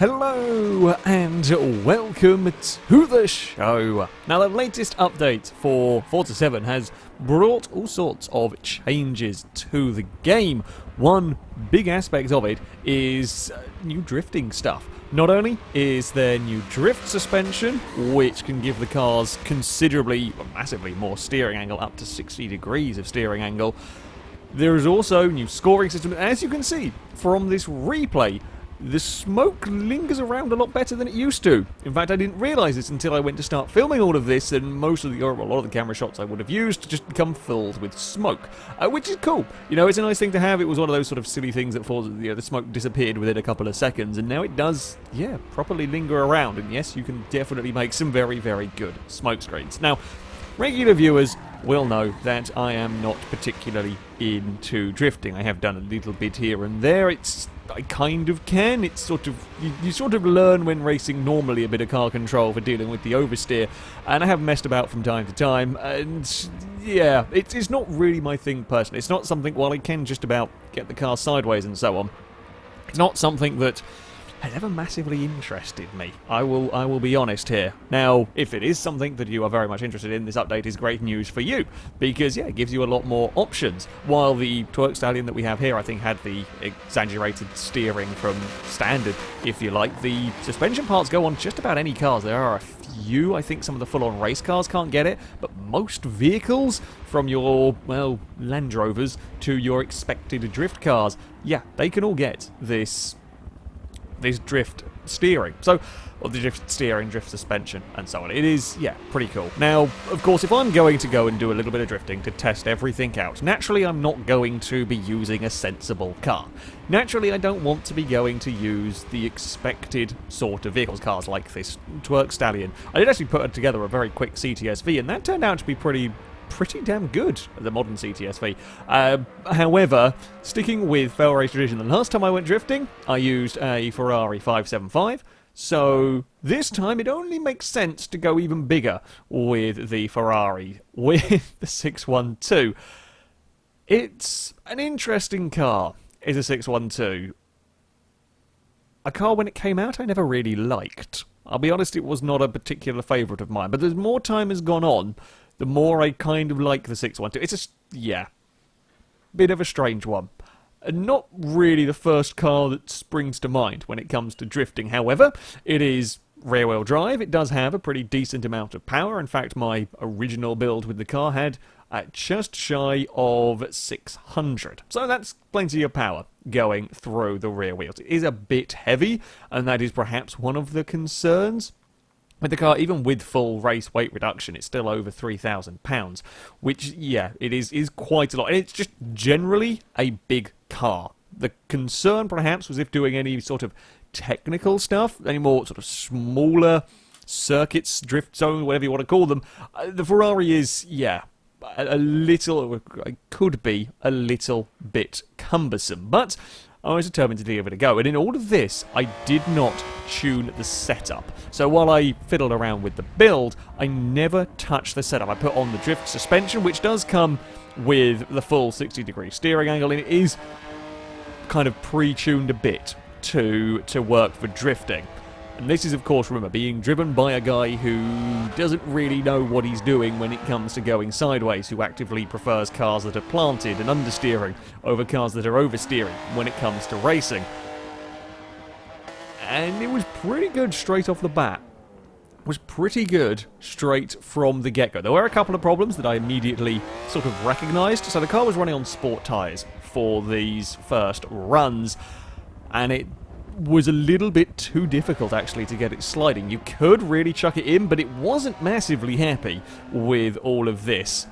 Hello and welcome to the show. Now, the latest update for Forza 7 has brought all sorts of changes to the game. One big aspect of it is new drifting stuff. Not only is there new drift suspension, which can give the cars considerably, massively more steering angle, up to 60 degrees of steering angle, there is also new scoring system. As you can see from this replay, the smoke lingers around a lot better than it used to. In fact, I didn't realise this until I went to start filming all of this, and a lot of the camera shots I would have used just become filled with smoke, which is cool. You know, it's a nice thing to have. It was one of those sort of silly things that the smoke disappeared within a couple of seconds, and now it does, properly linger around. And yes, you can definitely make some very, very good smoke screens. Now, regular viewers will know that I am not particularly into drifting. I have done a little bit here and there. I kind of can. It's sort of, you sort of learn when racing normally a bit of car control for dealing with the oversteer, and I have messed about from time to time, and yeah, it's not really my thing personally. It's not something, while I can just about get the car sideways and so on, it's not something that has ever massively interested me. I will be honest here. Now, if it is something that you are very much interested in, this update is great news for you, because yeah, it gives you a lot more options. While the Twerk Stallion that we have here, I think, had the exaggerated steering from standard, if you like, the suspension parts go on just about any cars. There are a few, I think some of the full-on race cars can't get it, but most vehicles, from your, well, Land Rovers to your expected drift cars, yeah, they can all get this drift steering. So, or the drift steering, drift suspension, and so on. It is, yeah, pretty cool. Now, of course, if I'm going to go and do a little bit of drifting to test everything out, naturally I'm not going to be using a sensible car. Naturally, I don't want to be going to use the expected sort of vehicles, cars like this Twerk Stallion. I did actually put together a very quick CTSV, and that turned out to be pretty damn good, the modern CTSV. However, sticking with FailRace tradition, the last time I went drifting, I used a Ferrari 575, so this time it only makes sense to go even bigger with the Ferrari, with the 612. It's an interesting car, is a 612. A car, when it came out, I never really liked. I'll be honest, it was not a particular favourite of mine, but as more time has gone on, the more I kind of like the 612. It's bit of a strange one. And not really the first car that springs to mind when it comes to drifting. However, it is rear-wheel drive. It does have a pretty decent amount of power. In fact, my original build with the car had just shy of 600. So that's plenty of power going through the rear wheels. It is a bit heavy, and that is perhaps one of the concerns with the car. Even with full race weight reduction, it's still over 3,000 pounds, which, yeah, it is quite a lot. And it's just generally a big car. The concern, perhaps, was if doing any sort of technical stuff, any more sort of smaller circuits, drift zone, whatever you want to call them, the Ferrari is, yeah, a little, could be a little bit cumbersome. But I was determined to give it a go, and in all of this, I did not tune the setup. So while I fiddled around with the build, I never touched the setup. I put on the drift suspension, which does come with the full 60-degree steering angle, and it is kind of pre-tuned a bit to work for drifting. And this is, of course, remember, being driven by a guy who doesn't really know what he's doing when it comes to going sideways, who actively prefers cars that are planted and understeering over cars that are oversteering when it comes to racing. And it was pretty good straight off the bat. It was pretty good straight from the get-go. There were a couple of problems that I immediately sort of recognised. So the car was running on sport tyres for these first runs, and it was a little bit too difficult, actually, to get it sliding. You could really chuck it in, but it wasn't massively happy with all of this.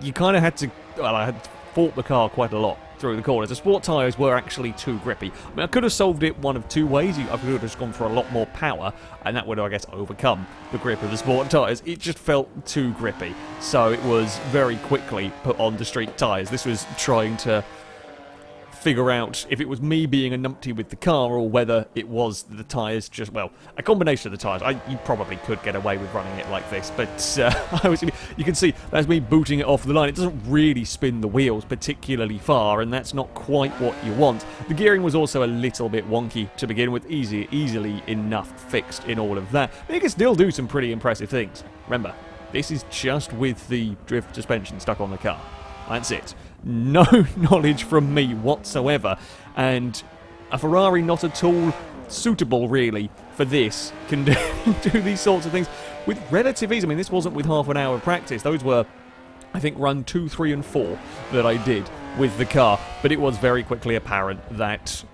You kind of had to, well, I had fought the car quite a lot through the corners. The sport tyres were actually too grippy. I mean, I could have solved it one of two ways. I could have just gone for a lot more power, and that would, I guess, overcome the grip of the sport tyres. It just felt too grippy, so it was very quickly put on the street tyres. This was trying to figure out if it was me being a numpty with the car or whether it was the tyres just, well, a combination of the tyres. You probably could get away with running it like this, but you can see that's me booting it off the line. It doesn't really spin the wheels particularly far, and that's not quite what you want. The gearing was also a little bit wonky to begin with, easily enough fixed in all of that. But you can still do some pretty impressive things. Remember, this is just with the drift suspension stuck on the car. That's it. No knowledge from me whatsoever, and a Ferrari not at all suitable, really, for this can do these sorts of things with relative ease. I mean, this wasn't with half an hour of practice. Those were, I think, run 2, 3, and 4 that I did with the car, but it was very quickly apparent that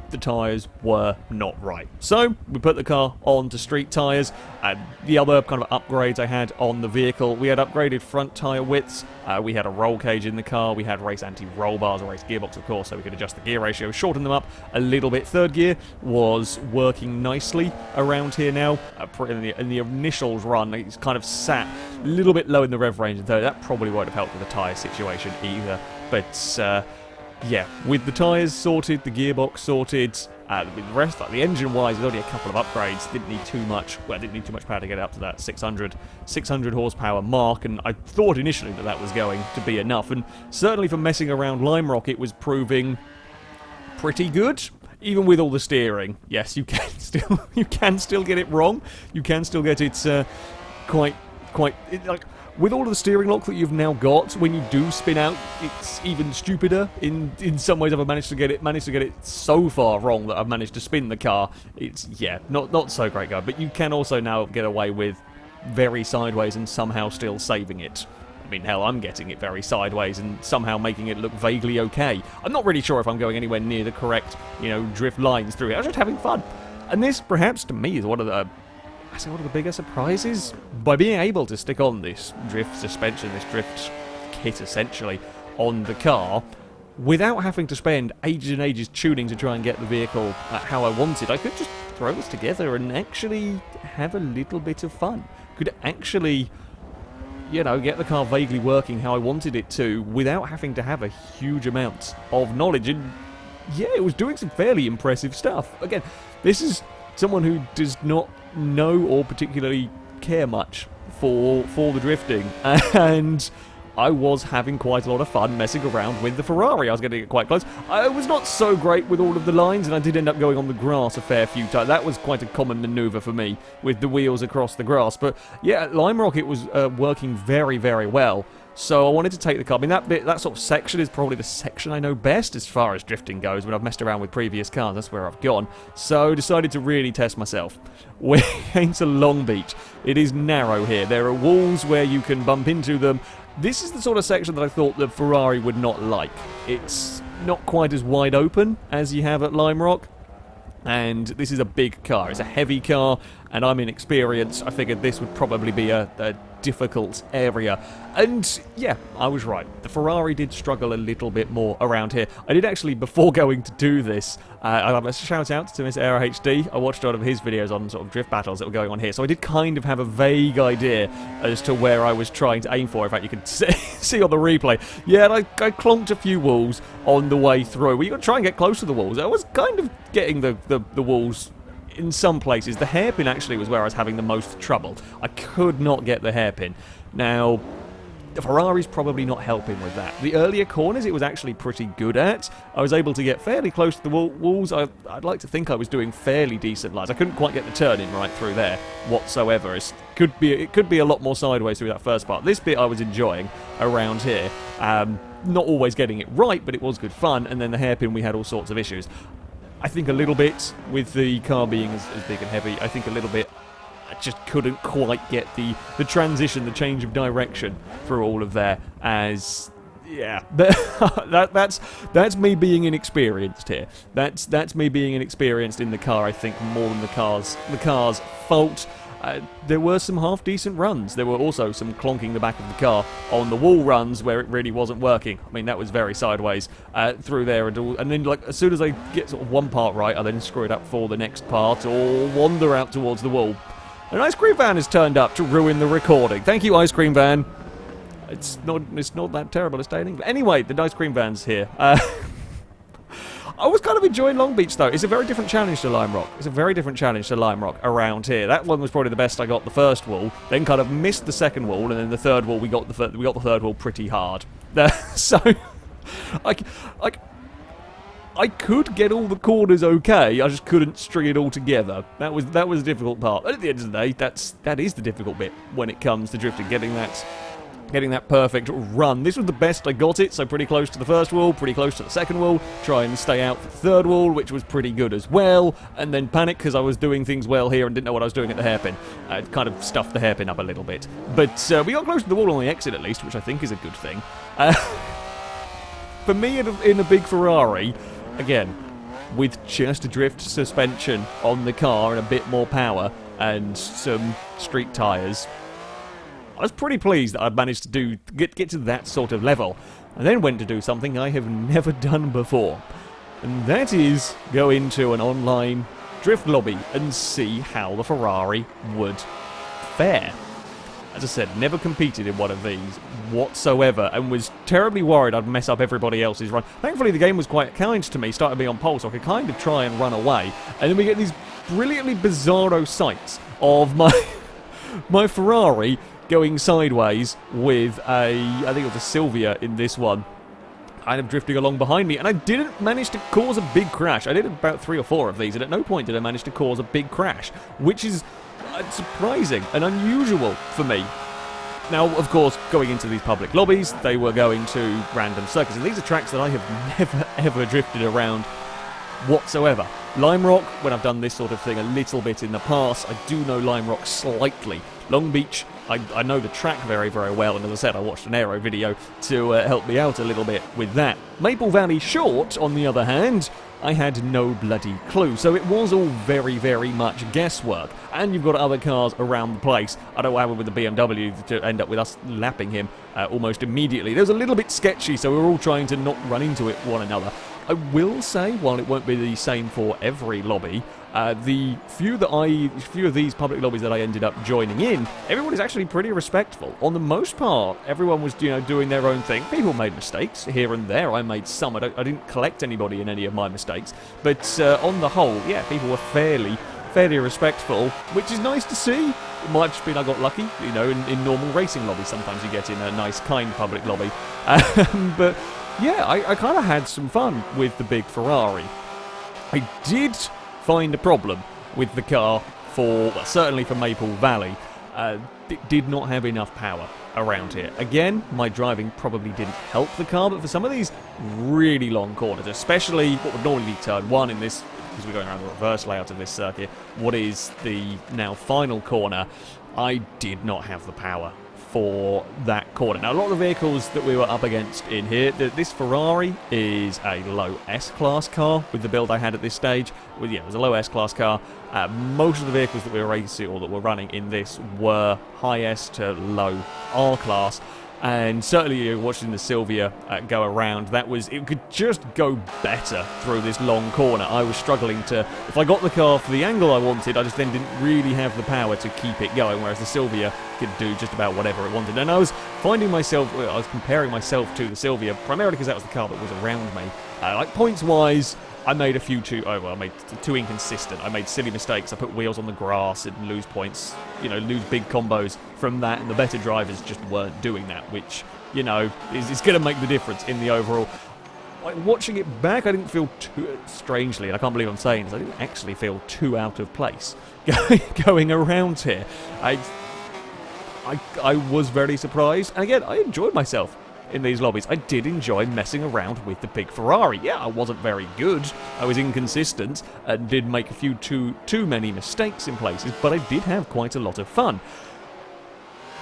the tyres were not right. So we put the car onto street tyres. The other kind of upgrades I had on the vehicle, we had upgraded front tyre widths, we had a roll cage in the car, we had race anti-roll bars, a race gearbox of course, so we could adjust the gear ratio, shorten them up a little bit. Third gear was working nicely around here now. In the initials run, it's kind of sat a little bit low in the rev range, though that probably won't have helped with the tyre situation either. But yeah, with the tyres sorted, the gearbox sorted, with the rest, like the engine-wise, there's only a couple of upgrades. Didn't need too much. Well, didn't need too much power to get up to that 600 horsepower mark, and I thought initially that that was going to be enough. And certainly for messing around Lime Rock, it was proving pretty good. Even with all the steering, yes, you can still get it wrong. You can still get it with all of the steering lock that you've now got, when you do spin out, it's even stupider. In some ways, I've managed to get it so far wrong that I've managed to spin the car. It's, yeah, not so great, guy. But you can also now get away with very sideways and somehow still saving it. I mean, hell, I'm getting it very sideways and somehow making it look vaguely okay. I'm not really sure if I'm going anywhere near the correct, drift lines through it. I was just having fun. And this, perhaps, to me, is one of the bigger surprises. By being able to stick on this drift suspension, this drift kit essentially, on the car, without having to spend ages and ages tuning to try and get the vehicle how I wanted, I could just throw this together and actually have a little bit of fun. Could actually, get the car vaguely working how I wanted it to without having to have a huge amount of knowledge. And yeah, it was doing some fairly impressive stuff. Again, this is someone who does not know or particularly care much for the drifting, and I was having quite a lot of fun messing around with the Ferrari. I was getting it quite close. I was not so great with all of the lines, and I did end up going on the grass a fair few times. That was quite a common manoeuvre for me, with the wheels across the grass. But yeah, at Lime Rock it was working very, very well. So I wanted to take the car. I mean, that sort of section is probably the section I know best as far as drifting goes. When I've messed around with previous cars, that's where I've gone. So decided to really test myself. We came to Long Beach. It is narrow here. There are walls where you can bump into them. This is the sort of section that I thought the Ferrari would not like. It's not quite as wide open as you have at Lime Rock. And this is a big car. It's a heavy car, and I'm inexperienced. I figured this would probably be a difficult area. And yeah, I was right. The Ferrari did struggle a little bit more around here. I did actually, before going to do this, I'll have a shout out to Mr. Aero HD. I watched a lot of his videos on sort of drift battles that were going on here, so I did kind of have a vague idea as to where I was trying to aim for. In fact, you can see on the replay. Yeah, I clonked a few walls on the way through. Well, you got to try and get close to the walls. I was kind of getting the walls in some places. The hairpin actually was where I was having the most trouble. I could not get the hairpin. Now, the Ferrari's probably not helping with that. The earlier corners it was actually pretty good at. I was able to get fairly close to the walls. I'd like to think I was doing fairly decent lines. I couldn't quite get the turn in right through there whatsoever. It could be a lot more sideways through that first part. This bit I was enjoying around here. Not always getting it right, but it was good fun. And then the hairpin, we had all sorts of issues. I think a little bit with the car being as big and heavy. I think a little bit I just couldn't quite get the transition, the change of direction through all of there. As yeah, that's me being inexperienced here. That's me being inexperienced in the car. I think more than the car's fault. There were some half-decent runs. There were also some clonking the back of the car on the wall runs where it really wasn't working. I mean, that was very sideways through there. And then, like, as soon as I get sort of one part right, I then screw it up for the next part or wander out towards the wall. An ice cream van has turned up to ruin the recording. Thank you, ice cream van. It's not that terrible a stay in England. Anyway, the ice cream van's here. I was kind of enjoying Long Beach, though. It's a very different challenge to Lime Rock. It's a very different challenge to Lime Rock around here. That one was probably the best I got the first wall, then kind of missed the second wall, and then the third wall, we got the third wall pretty hard. So, I could get all the corners okay, I just couldn't string it all together. That was the difficult part. At the end of the day, that is the difficult bit when it comes to drifting, getting that perfect run. This was the best I got it, so pretty close to the first wall, pretty close to the second wall, try and stay out for the third wall, which was pretty good as well, and then panic because I was doing things well here and didn't know what I was doing at the hairpin. I kind of stuffed the hairpin up a little bit. But we got close to the wall on the exit at least, which I think is a good thing. For me, in a big Ferrari, again, with just a drift suspension on the car and a bit more power and some street tyres, I was pretty pleased that I'd managed to get to that sort of level. I then went to do something I have never done before, and that is go into an online drift lobby and see how the Ferrari would fare. As I said, never competed in one of these whatsoever, and was terribly worried I'd mess up everybody else's run. Thankfully, the game was quite kind to me, started me on pole, so I could kind of try and run away. And then we get these brilliantly bizarro sights of my Ferrari going sideways with I think it was a Silvia in this one, kind of drifting along behind me, and I didn't manage to cause a big crash. I did about 3 or 4 of these, and at no point did I manage to cause a big crash, which is surprising and unusual for me. Now, of course, going into these public lobbies, they were going to random circuits, and these are tracks that I have never, ever drifted around whatsoever. Lime Rock, when I've done this sort of thing a little bit in the past, I do know Lime Rock slightly. Long Beach, I know the track very, very well, and as I said, I watched an aero video to help me out a little bit with that. Maple Valley Short, on the other hand, I had no bloody clue, so it was all very, very much guesswork. And you've got other cars around the place. I don't know what happened with the BMW to end up with us lapping him almost immediately. It was a little bit sketchy, so we were all trying to not run into one another. I will say, while it won't be the same for every lobby, the few of these public lobbies that I ended up joining in, everyone is actually pretty respectful. On the most part, everyone was, doing their own thing. People made mistakes here and there. I made some. I didn't collect anybody in any of my mistakes, but on the whole, yeah, people were fairly respectful, which is nice to see. It might have just been I got lucky, in normal racing lobbies. Sometimes you get in a nice, kind public lobby, but yeah, I kind of had some fun with the big Ferrari. I did find a problem with the car certainly for Maple Valley. It did not have enough power around here. Again, my driving probably didn't help the car, but for some of these really long corners, especially what would normally be turn 1 in this, because we're going around the reverse layout of this circuit, what is the now final corner, I did not have the power for that corner. Now, a lot of the vehicles that we were up against in here, this Ferrari is a low S-Class car with the build I had at this stage. Well, yeah, it was a low S-Class car. Most of the vehicles that we were racing or that were running in this were high S to low R-Class. And certainly you're watching the Silvia go around, it could just go better through this long corner. I was struggling if I got the car for the angle I wanted, I just then didn't really have the power to keep it going, whereas the Silvia could do just about whatever it wanted. And I was comparing myself to the Silvia, primarily because that was the car that was around me. Points-wise, I made I made too inconsistent. I made silly mistakes. I put wheels on the grass and lose points, lose big combos from that, and the better drivers just weren't doing that, which, is going to make the difference in the overall. Watching it back, I didn't feel too, strangely, and I can't believe I'm saying this, I didn't actually feel too out of place going around here. I was very surprised, and again, I enjoyed myself in these lobbies. I did enjoy messing around with the big Ferrari. Yeah, I wasn't very good. I was inconsistent and did make a few too many mistakes in places, but I did have quite a lot of fun.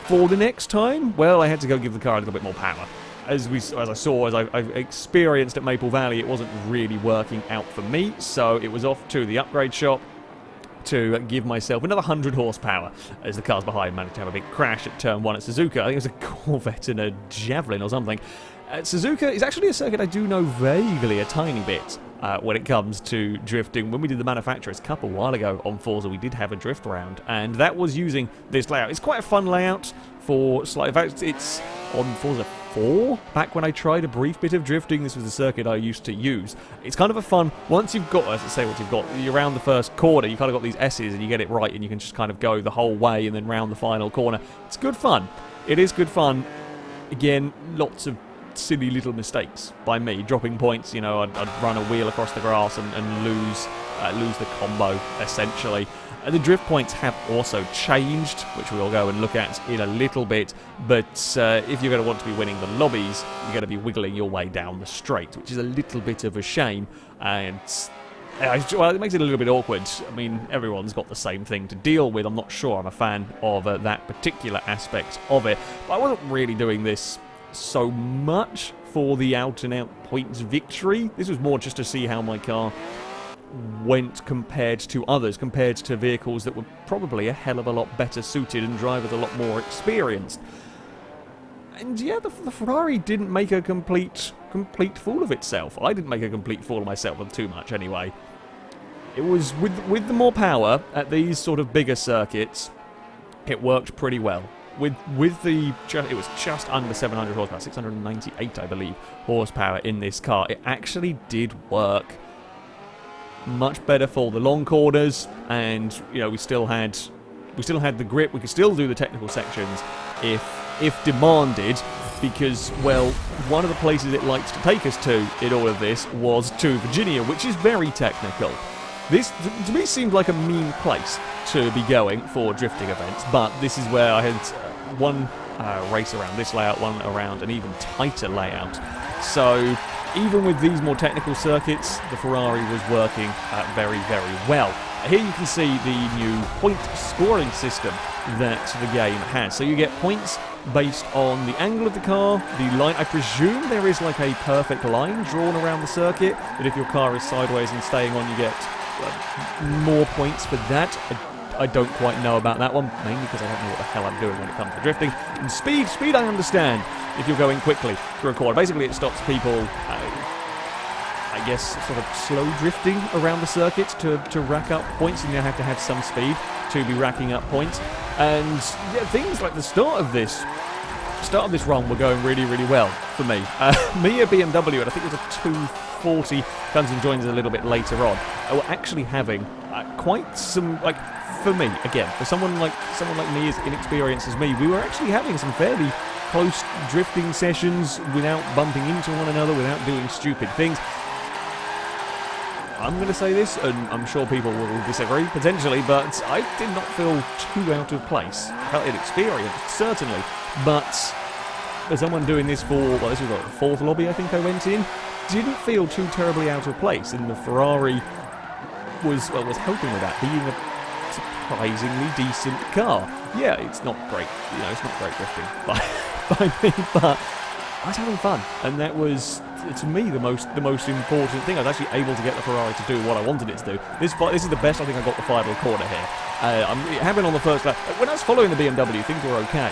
For the next time, well, I had to go give the car a little bit more power. As I experienced at Maple Valley, it wasn't really working out for me, so it was off to the upgrade shop to give myself another 100 horsepower as the cars behind managed to have a big crash at turn 1 at Suzuka. I think it was a Corvette and a Javelin or something. Suzuka is actually a circuit I do know vaguely a tiny bit when it comes to drifting. When we did the Manufacturers Cup a while ago on Forza, we did have a drift round, and that was using this layout. It's quite a fun layout for slight. In fact, it's on Forza 4. Back when I tried a brief bit of drifting, this was the circuit I used to use. It's kind of a fun, once you've got, as I say, once you've got, you're around the first corner, you kind of got these S's and you get it right and you can just kind of go the whole way and then round the final corner. It's good fun. It is good fun. Again, lots of silly little mistakes by me, dropping points. You know, I'd run a wheel across the grass and lose the combo, essentially. The drift points have also changed, which we'll go and look at in a little bit, but if you're going to want to be winning the lobbies, you're going to be wiggling your way down the straight, which is a little bit of a shame, and well, it makes it a little bit awkward. I mean, everyone's got the same thing to deal with. I'm not sure I'm a fan of that particular aspect of it, but I wasn't really doing this so much for the out-and-out points victory. This was more just to see how my car went compared to others, compared to vehicles that were probably a hell of a lot better suited and drivers a lot more experienced. And yeah, the Ferrari didn't make a complete fool of itself. I didn't make a complete fool of myself with too much anyway. It was with the more power at these sort of bigger circuits, it worked pretty well. With the, it was just under 700 horsepower, 698 I believe horsepower in this car. It actually did work much better for the long corners, and you know, we still had the grip. We could still do the technical sections if demanded, because, well, one of the places it likes to take us to in all of this was to Virginia, which is very technical. This to me seemed like a mean place to be going for drifting events, but this is where I had one race around this layout, one around an even tighter layout. So even with these more technical circuits, the Ferrari was working very, very well. Here you can see the new point scoring system that the game has. So you get points based on the angle of the car, the line. I presume there is like a perfect line drawn around the circuit, that if your car is sideways and staying on, you get more points for that. I don't quite know about that one, mainly because I don't know what the hell I'm doing when it comes to drifting. And speed I understand, if you're going quickly through a corner. Basically, it stops people, I guess, sort of slow drifting around the circuit to rack up points, and you have to have some speed to be racking up points. And yeah, things like the start of this run were going really, really well for me. Me, a BMW, and I think it was a 240, comes and joins us a little bit later on, were actually having quite some, like, for me, again, for someone like me as inexperienced as me, we were actually having some fairly close drifting sessions without bumping into one another, without doing stupid things. I'm going to say this, and I'm sure people will disagree, potentially, but I did not feel too out of place. I felt inexperienced, certainly, but for someone doing this for, well, this was like the fourth lobby I think I went in, didn't feel too terribly out of place, and the Ferrari was helping with that, being a surprisingly decent car. Yeah, it's not great, you know, it's not great drifting by me, but I was having fun, and that was, to me, the most important thing. I was actually able to get the Ferrari to do what I wanted it to do. This is the best I think I got the final corner here. It happened on the first lap. When I was following the BMW, things were okay.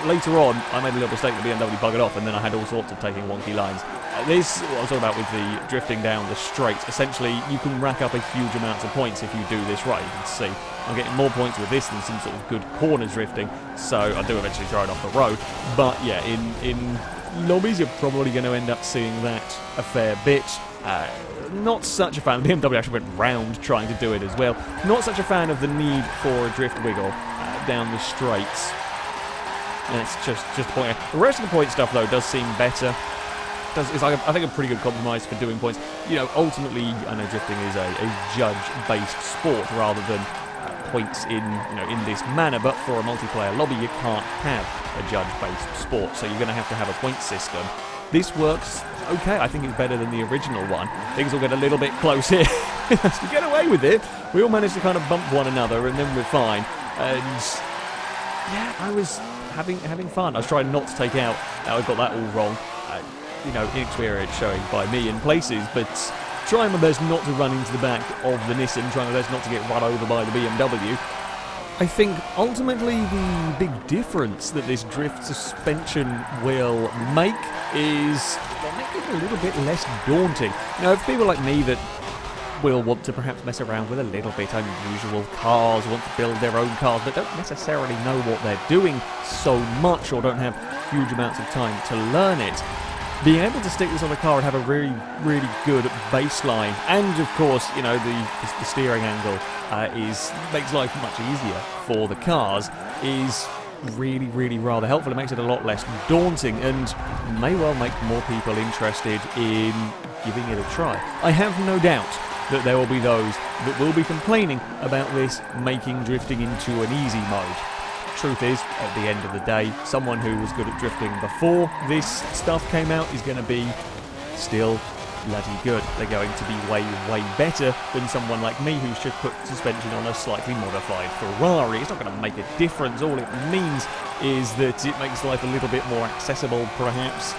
Later on, I made a little mistake, the BMW buggered off, and then I had all sorts of taking wonky lines. This, what I was talking about with the drifting down the straight, essentially, you can rack up a huge amount of points if you do this right. You can see I'm getting more points with this than some sort of good corner drifting, so I do eventually throw it off the road. But yeah, in lobbies, you're probably going to end up seeing that a fair bit. Not such a fan. The BMW actually went round trying to do it as well. Not such a fan of the need for a drift wiggle down the straights. And it's just the point. The rest of the point stuff, though, does seem better. It's like I think a pretty good compromise for doing points. You know, ultimately, I know drifting is a judge-based sport rather than points in this manner. But for a multiplayer lobby, you can't have a judge-based sport, so you're going to have a point system. This works okay. I think it's better than the original one. Things will get a little bit close here. To get away with it, we all managed to kind of bump one another, and then we're fine. And yeah, I was having fun. I was trying not to take out. I got that all wrong. Inexperience showing by me in places, but trying my best not to run into the back of the Nissan, trying my best not to get run over by the BMW. I think ultimately the big difference that this drift suspension will make is make it a little bit less daunting. Now, if people like me that will want to perhaps mess around with a little bit unusual cars, want to build their own cars, but don't necessarily know what they're doing so much or don't have huge amounts of time to learn it. Being able to stick this on a car and have a really, really good baseline, and of course, you know, the steering angle makes life much easier for the cars, is really, really rather helpful. It makes it a lot less daunting and may well make more people interested in giving it a try. I have no doubt that there will be those that will be complaining about this making drifting into an easy mode. Truth is, at the end of the day, someone who was good at drifting before this stuff came out is going to be still bloody good. They're going to be way, way better than someone like me who should put suspension on a slightly modified Ferrari. It's not going to make a difference. All it means is that it makes life a little bit more accessible, perhaps,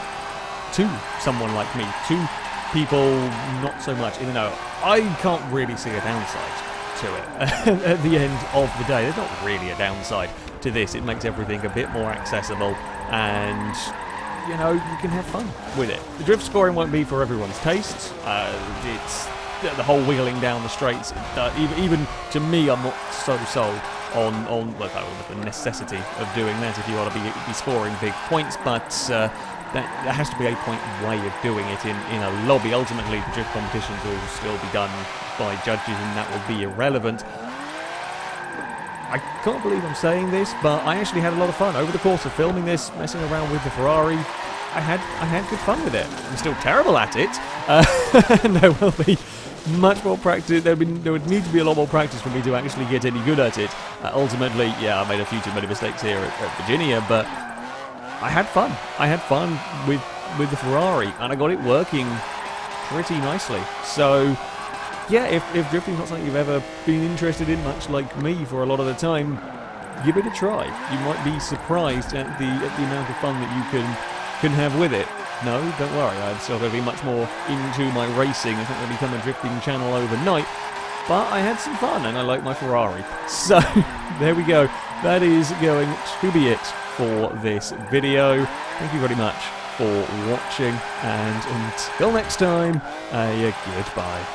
to someone like me. To people, not so much. You know, I can't really see a downside to it. At the end of the day, there's not really a downside to this. It makes everything a bit more accessible, and you know, you can have fun with it. The drift scoring won't be for everyone's taste. It's the whole wheeling down the straights. Even to me, I'm not so sold on the necessity of doing that if you want to be scoring big points, but there has to be a point way of doing it in a lobby. Ultimately, the drift competitions will still be done by judges, and that will be irrelevant. I can't believe I'm saying this, but I actually had a lot of fun over the course of filming this, messing around with the Ferrari. I had good fun with it. I'm still terrible at it, and there will be much more practice. There would need to be a lot more practice for me to actually get any good at it. Ultimately, yeah, I made a few too many mistakes here at Virginia, but I had fun. I had fun with the Ferrari, and I got it working pretty nicely. So yeah, if drifting's not something you've ever been interested in, much like me for a lot of the time, give it a try. You might be surprised at the amount of fun that you can have with it. No, don't worry, I'm still going to be much more into my racing. It's not going to become a drifting channel overnight, but I had some fun and I like my Ferrari. So there we go. That is going to be it for this video. Thank you very much for watching, and until next time, goodbye.